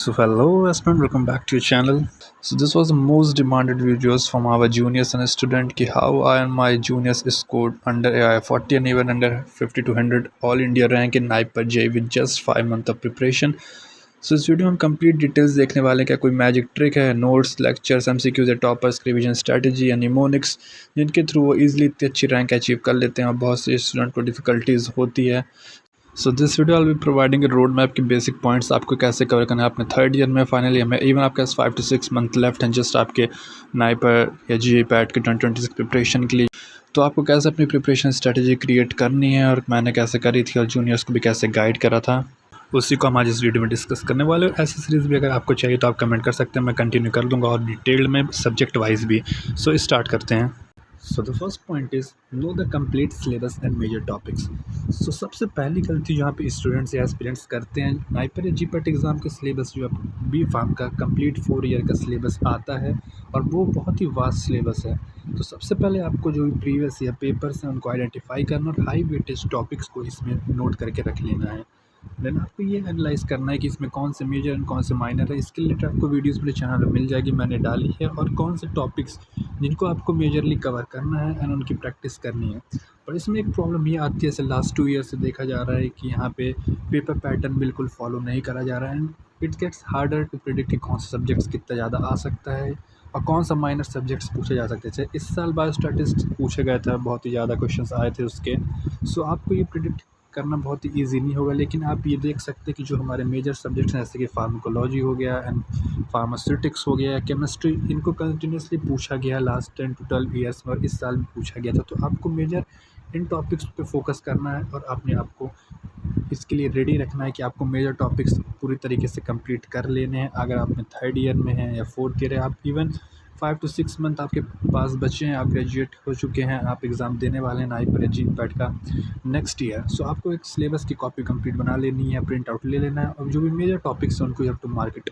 So hello Aspen, welcome back to your channel. So this was the most demanded videos from our juniors and student ki how I and my juniors scored under AI 40 and even under 50 to 100 all India rank in NIPER J with just 5 months of preparation. So इस video में हम complete details देखने वाले हैं क्या कोई magic trick है, notes, lectures, MCQs या टॉपर्स, रिवीजन स्ट्रैटेजी या निमोनिक्स जिनके थ्रू वो इजीली इतनी अच्छी रैंक अचीव कर लेते हैं और बहुत से स्टूडेंट को डिफिकल्टीज होती है। So this video I be providing road map के बेसिक पॉइंट्स आपको कैसे कवर करना है अपने थर्ड ईयर में, फाइनल ईयर में, इवन आपके पास 5 to 6 मंथ लेफ्ट हैं जस्ट आपके नाइपर या जी पैट के 2026 प्रिपरेशन के लिए। तो आपको कैसे अपनी प्रिपरेशन स्ट्रेटजी क्रिएट करनी है और मैंने कैसे करी थी और जूनियर्स को भी कैसे गाइड करा था, उसी को हम आज इस वीडियो में डिस्कस करने वाले हैं। ऐसी सीरीज़ भी अगर आपको चाहिए तो आप कमेंट कर सकते हैं, मैं कंटिन्यू कर दूंगा और डिटेल्ड में सब्जेक्ट वाइज भी। सो स्टार्ट करते हैं। So the first point is know the complete syllabus and major topics. So सबसे पहली गलती जहाँ पे स्टूडेंट्स या एस्पिरेंट्स करते हैं, नाइपर या जीपैट एग्ज़ाम के सिलेबस जो है बी फार्म का कंप्लीट 4 ईयर का सिलेबस आता है और वो बहुत ही वास्ट सिलेबस है। तो सबसे पहले आपको जो भी प्रीवियस ईयर पेपर्स हैं उनको आइडेंटिफाई करना और हाई वेटेज टॉपिक्स को इसमें नोट करके रख लेना है। देन आपको ये एनालाइज़ करना है कि इसमें कौन से मेजर एंड कौन से माइनर है। इसके रिलेटेड आपको वीडियोस मेरे चैनल पे मिल जाएगी, मैंने डाली है, और कौन से टॉपिक्स जिनको आपको मेजरली कवर करना है एंड उनकी प्रैक्टिस करनी है। पर इसमें एक प्रॉब्लम ये आती है, जैसे लास्ट 2 ईयर से देखा जा रहा है कि यहाँ पे पेपर पैटर्न बिल्कुल फॉलो नहीं करा जा रहा है and it gets harder to predict कि कौन से सब्जेक्ट्स कितना ज़्यादा आ सकता है और कौन सा माइनर सब्जेक्ट्स पूछे जा सकते थे। इस साल बायोस्टैटिस्टिक्स पूछे गए थे, बहुत ही ज़्यादा क्वेश्चंस आए थे उसके। सो आपको ये प्रिडिक्ट करना बहुत ही ईजी नहीं होगा, लेकिन आप ये देख सकते हैं कि जो हमारे मेजर सब्जेक्ट्स हैं जैसे कि फार्माकोलॉजी हो गया एंड फार्मास्यूटिक्स हो गया, केमिस्ट्री, इनको कंटिन्यूसली पूछा गया लास्ट 10 to 12 ईयर्स में और इस साल भी पूछा गया था। तो आपको मेजर इन टॉपिक्स पे फोकस करना है और अपने आप को इसके लिए रेडी रखना है कि आपको मेजर टॉपिक्स पूरी तरीके से कंप्लीट कर लेने हैं। अगर आप में थर्ड ईयर में हैं या फोर्थ ईयर है, आप इवन 5 to 6 मंथ आपके पास बचे हैं, आप ग्रेजुएट हो चुके हैं, आप एग्ज़ाम देने वाले हैं नाइपर या जीपैट का नेक्स्ट ईयर। सो आपको एक सिलेबस की कॉपी कंप्लीट बना लेनी है, प्रिंट आउट ले लेना है और जो भी मेजर टॉपिक्स हैं उनको you have to market.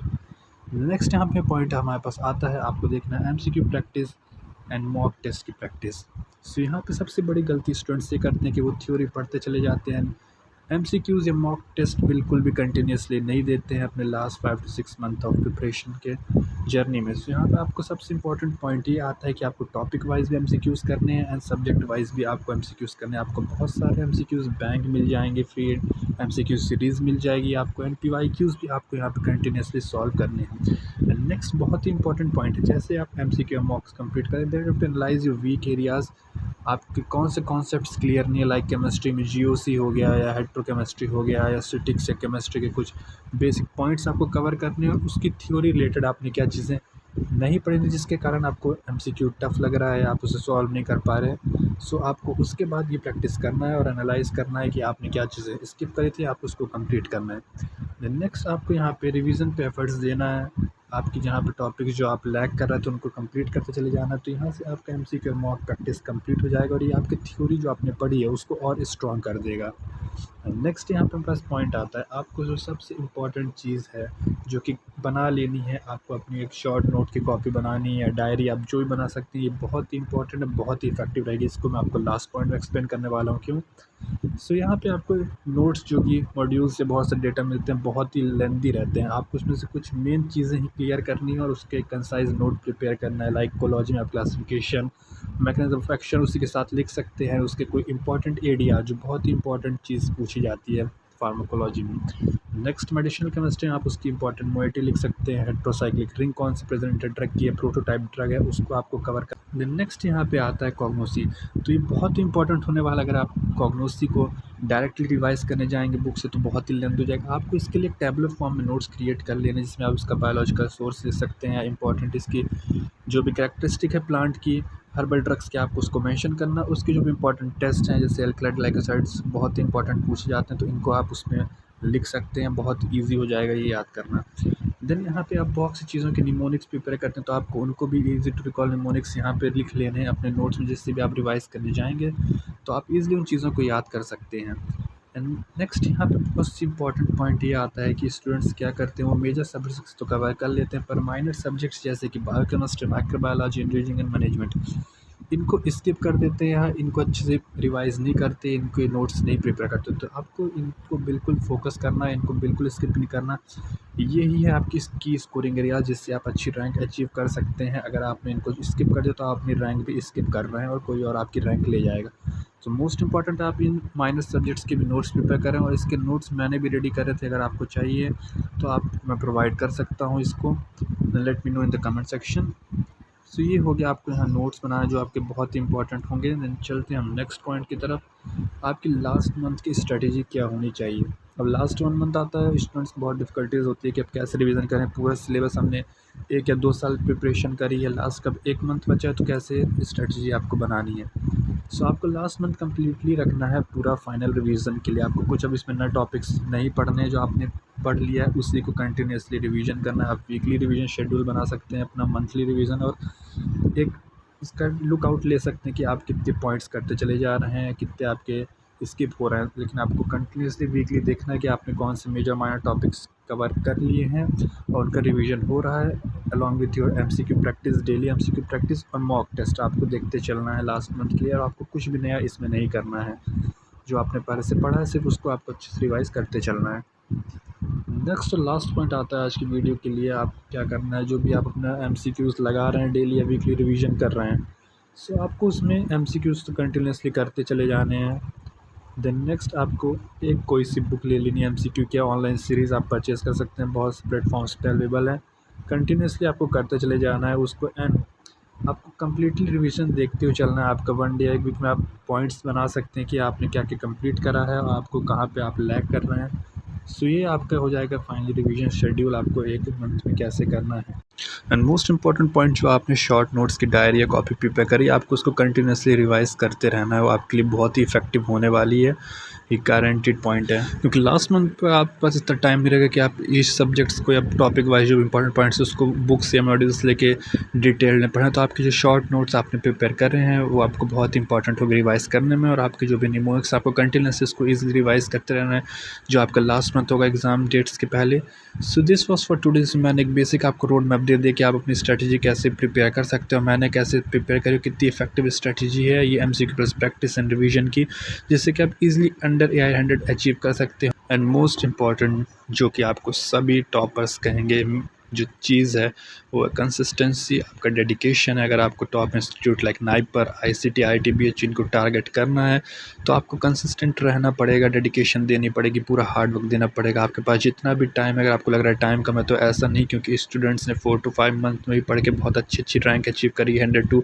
Next यहाँ पे पॉइंट हमारे पास आता है, आपको देखना है MCQ practice and mock test की प्रैक्टिस। सो यहाँ पे सबसे बड़ी गलती स्टूडेंट्स ये करते हैं कि वो थ्योरी पढ़ते चले जाते हैं, एमसीक्यूज़ या मॉक टेस्ट बिल्कुल भी कंटिन्यूसली नहीं देते हैं अपने last 5 to 6 month of preparation के जर्नी में। सो यहाँ पे आपको सबसे इंपॉर्टेंट पॉइंट ये आता है कि आपको टॉपिक वाइज भी एमसीक्यूज़ करने हैं एंड सब्जेक्ट वाइज भी आपको एमसीक्यूज़ करने हैं। आपको बहुत सारे एमसीक्यूज़ बैंक मिल जाएंगे, फ्री एमसीक्यू सीरीज़ मिल जाएगी आपको, एंड पीवाईक्यूज़ भी आपको यहाँ पे कंटिन्यूसली सॉल्व करने हैं। एंड नेक्स्ट बहुत ही इंपॉर्टेंट पॉइंट है, जैसे आप एमसीक्यू मॉक्स कंप्लीट करें then you have to analyse your weak areas. आपके कौन से कॉन्सेप्ट्स क्लियर नहीं है, लाइक केमिस्ट्री में जीओसी हो गया या हेट्रोकेमिस्ट्री हो गया या स्टैटिक्स या केमिस्ट्री के कुछ बेसिक पॉइंट्स आपको कवर करने हैं और उसकी थ्योरी रिलेटेड आपने क्या चीज़ें नहीं पढ़ी थी जिसके कारण आपको एमसीक्यू टफ लग रहा है, आप उसे सॉल्व नहीं कर पा रहे। सो आपको उसके बाद ये प्रैक्टिस करना है और एनालाइज करना है कि आपने क्या चीज़ें स्किप करी थी, आप उसको कंप्लीट करना है। देन नेक्स्ट आपको यहाँ पे रिवीजन पे एफर्ट्स देना है। आपकी जहाँ पे टॉपिक जो आप लैग कर रहे थे उनको कंप्लीट करते चले जाना, तो यहाँ से आपका एमसीक्यू मॉक प्रैक्टिस कंप्लीट हो जाएगा और ये आपकी थ्योरी जो आपने पढ़ी है उसको और स्ट्रॉन्ग कर देगा। नेक्स्ट यहाँ पे हमारे पास पॉइंट आता है, आपको जो सबसे इम्पॉर्टेंट चीज़ है जो कि बना लेनी है, आपको अपनी एक शॉर्ट नोट की कॉपी बनानी है, डायरी आप जो भी बना सकते हैं, ये बहुत ही इंपॉर्टेंट है, बहुत ही इफेक्टिव रहेगी। इसको मैं आपको लास्ट पॉइंट में एक्सप्लेन करने वाला हूँ क्यों। सो यहाँ पे आपको नोट्स जो कि मॉड्यूल से बहुत से डेटा मिलते हैं, बहुत ही लेंदी रहते हैं, आपको उसमें से कुछ मेन चीज़ें ही क्लियर करनी है और उसके कंसाइज नोट प्रिपेयर करना है। लाइक कोलॉजी में आप क्लासिफिकेशन, मैकेनिज्म ऑफ एक्शन उसी के साथ लिख सकते हैं, उसके कोई इंपॉर्टेंट एरिया जो बहुत ही इंपॉर्टेंट चीज़ पूछी जाती है फार्माकोलॉजी में। नेक्स्ट मेडिसिनल केमिस्ट्री, आप उसकी इंपॉर्टेंट मोइटी लिख सकते हैं, हेट्रोसाइक्लिक रिंग कौन से प्रेजेंटेड ड्रग की है, प्रोटोटाइप ड्रग है, उसको आपको कवर कर। नेक्स्ट यहाँ पे आता है कॉग्नोसी। तो ये बहुत ही इंपॉर्टेंट होने वाला, अगर आप कॉग्नोसी को डायरेक्टली रिवाइज करने जाएंगे बुक से तो बहुत ही लेंथ हो जाएगा। आपको इसके लिए एक टैबलेट फॉर्म में नोट्स क्रिएट कर लेने जिसमें आप उसका बायोलॉजिकल सोर्स ले सकते हैं, इंपॉर्टेंट इसकी जो भी कैरेक्टरिस्टिक है प्लांट की, हर्बल ड्रग्स के आपको उसको मेंशन करना, उसके जो भी इंपॉर्टेंट टेस्ट हैं जैसे एल्कलाइड ग्लाइकोसाइड्स बहुत ही इंपॉर्टेंट पूछे जाते हैं तो इनको आप उसमें लिख सकते हैं, बहुत ईजी हो जाएगा ये याद करना। देन यहाँ पे आप बहुत सी चीज़ों के निमोनिक्स प्रिपेयर करते हैं तो आपको उनको भी ईजी टू रिकॉल निमोनिक्स यहाँ पे लिख लेने हैं अपने नोट्स में, जिससे भी आप रिवाइज करने जाएंगे तो आप ईजिली उन चीज़ों को याद कर सकते हैं। एंड नेक्स्ट यहाँ पे बहुत इंपॉर्टेंट पॉइंट ये आता है कि स्टूडेंट्स क्या करते हैं, वो मेजर सब्जेक्ट्स तो कवर कर लेते हैं पर माइनर सब्जेक्ट्स जैसे कि biochemistry, microbiology, engineering and management, इनको स्किप कर देते हैं या इनको अच्छे से रिवाइज़ नहीं करते, इनके नोट्स नहीं प्रिपेयर करते, तो आपको इनको बिल्कुल फ़ोकस करना है, इनको बिल्कुल स्किप नहीं करना। यही है आपकी की स्कोरिंग एरिया जिससे आप अच्छी रैंक अचीव कर सकते हैं। अगर आपने इनको स्किप कर दिया तो आप अपनी रैंक भी स्किप कर रहे हैं और कोई और आपकी रैंक ले जाएगा। तो मोस्ट इम्पॉर्टेंट आप इन माइनर सब्जेक्ट्स के भी नोट्स प्रिपेयर करें, और इसके नोट्स मैंने भी रेडी करे थे। अगर आपको चाहिए तो आप मैं प्रोवाइड कर सकता हूँ इसको। Let me know in the comment section. So ये हो गया आपको यहाँ नोट्स बनाना जो आपके बहुत ही इंपॉर्टेंट होंगे। देन चलते हैं हम नेक्स्ट पॉइंट की तरफ। आपकी लास्ट मंथ की स्ट्रेटेजी क्या होनी चाहिए। अब लास्ट 1 मंथ आता है, स्टूडेंट्स को बहुत डिफ़िकल्टीज़ होती है कि अब कैसे रिवीजन करें। पूरा सिलेबस हमने 1 या 2 साल प्रिपरेशन करी है, लास्ट कब 1 मंथ बचा है, तो कैसे स्ट्रेटेजी आपको बनानी है। सो आपको लास्ट मंथ कम्प्लीटली रखना है पूरा फाइनल रिवीजन के लिए। आपको कुछ अब इसमें नए टॉपिक्स नहीं पढ़ने हैं, जो आपने पढ़ लिया है उसी को कंटिन्यूसली रिवीजन करना है। आप वीकली रिवीजन शेड्यूल बना सकते हैं अपना, मंथली रिवीजन, और एक इसका लुक आउट ले सकते हैं कि आप कितने पॉइंट्स करते चले जा रहे हैं, कितने आपके स्किप हो रहे हैं। लेकिन आपको कंटिन्यूसली वीकली देखना है कि आपने कौन से मेजर माइनर टॉपिक्स कवर कर लिए हैं और उनका रिवीजन हो रहा है, along with your MCQ practice, daily MCQ practice और मॉक टेस्ट आपको देखते चलना है लास्ट मंथ के लिए। और आपको कुछ भी नया इसमें नहीं करना है, जो आपने पहले से पढ़ा है सिर्फ उसको आपको अच्छे से रिवाइज़ करते चलना है। नेक्स्ट और लास्ट पॉइंट आता है आज की वीडियो के लिए। आप क्या करना है, जो भी आप अपना एमसीक्यूज़ लगा रहे हैं, डेली या वीकली रिवीजन कर रहे हैं, सो आपको उसमें एमसीक्यूज़ तो कंटिन्यूसली करते चले जाने हैं। देन नेक्स्ट आपको एक कोई सी बुक ले लेनी है एमसीक्यू की, ऑनलाइन सीरीज़ आप परचेज़ कर सकते हैं, बहुत से प्लेटफॉर्म्स पे अवेलेबल है। कंटिन्यूसली आपको करते चले जाना है उसको, एंड आपको कंप्लीटली रिवीजन देखते हुए चलना है। आपका 1 डे या 1 वीक में आप पॉइंट्स बना सकते हैं कि आपने क्या क्या कंप्लीट करा है और आपको कहाँ पे आप लैग कर रहे हैं। सो ये आपका हो जाएगा फाइनली रिवीजन शेड्यूल, आपको 1 मंथ में कैसे करना है। एंड मोस्ट इंपॉर्टेंट पॉइंट, जो आपने शॉर्ट नोट्स की डायरी या कॉपी प्रिपेयर करी, आपको उसको कंटिन्यूसली रिवाइज करते रहना है। वो आपके लिए बहुत ही इफेक्टिव होने वाली है, ये गारंटीड पॉइंट है। क्योंकि लास्ट मंथ पर आपके पास इतना टाइम नहीं रहेगा कि आप इस सब्जेक्ट्स को या टॉपिक वाइज जो इंपॉर्टेंट पॉइंट्स है उसको बुक्स या मॉड्यूल्स लेके डिटेल में पढ़ें। तो आपके जो शॉर्ट नोट्स आपने प्रिपेयर कर रहे हैं वो आपको बहुत इंपॉर्टेंट होगी रिवाइज करने में, और आपके जो भी निमोनिक्स आपको कंटिन्यूसली इसको ईजिली रिवाइज करते रहना है, जो आपका लास्ट मंथ होगा एग्जाम डेट्स के पहले। So this was for today's. मैंने एक बेसिक आपको रोड मैप दे दिया कि आप अपनी स्ट्रैटेजी कैसे प्रिपेयर कर सकते हो, मैंने कैसे प्रिपेयर करी, कितनी इफेक्टिव स्ट्रैटेजी है ये MCQ plus practice and revision की, जिससे कि आप इजीली अंडर AI 100 अचीव कर सकते हो। एंड मोस्ट इम्पॉर्टेंट, जो कि आपको सभी टॉपर्स कहेंगे, जो चीज़ है वो है कंसिस्टेंसी, आपका डेडिकेशन है। अगर आपको top institute like NIPER, ICT, ITBH इनको टारगेट करना है तो आपको कंसिस्टेंट रहना पड़ेगा, डेडिकेशन देनी पड़ेगी, पूरा हार्ड वर्क देना पड़ेगा। आपके पास जितना भी टाइम है, अगर आपको लग रहा है टाइम कम है, तो ऐसा नहीं, क्योंकि स्टूडेंट्स ने 4 to 5 मंथ में ही पढ़ के बहुत अच्छी रैंक अचीव करी, 100 to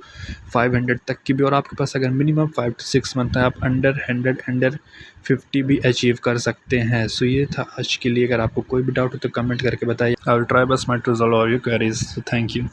500 तक की भी। और आपके पास अगर मिनिमम 5 to 6 मंथ है, आप अंडर 100, अंडर 50 भी अचीव कर सकते हैं। सो ये था आज के लिए। अगर आपको कोई भी डाउट हो तो कमेंट करके बताइए। I will try best my to resolve all your queries. Thank you.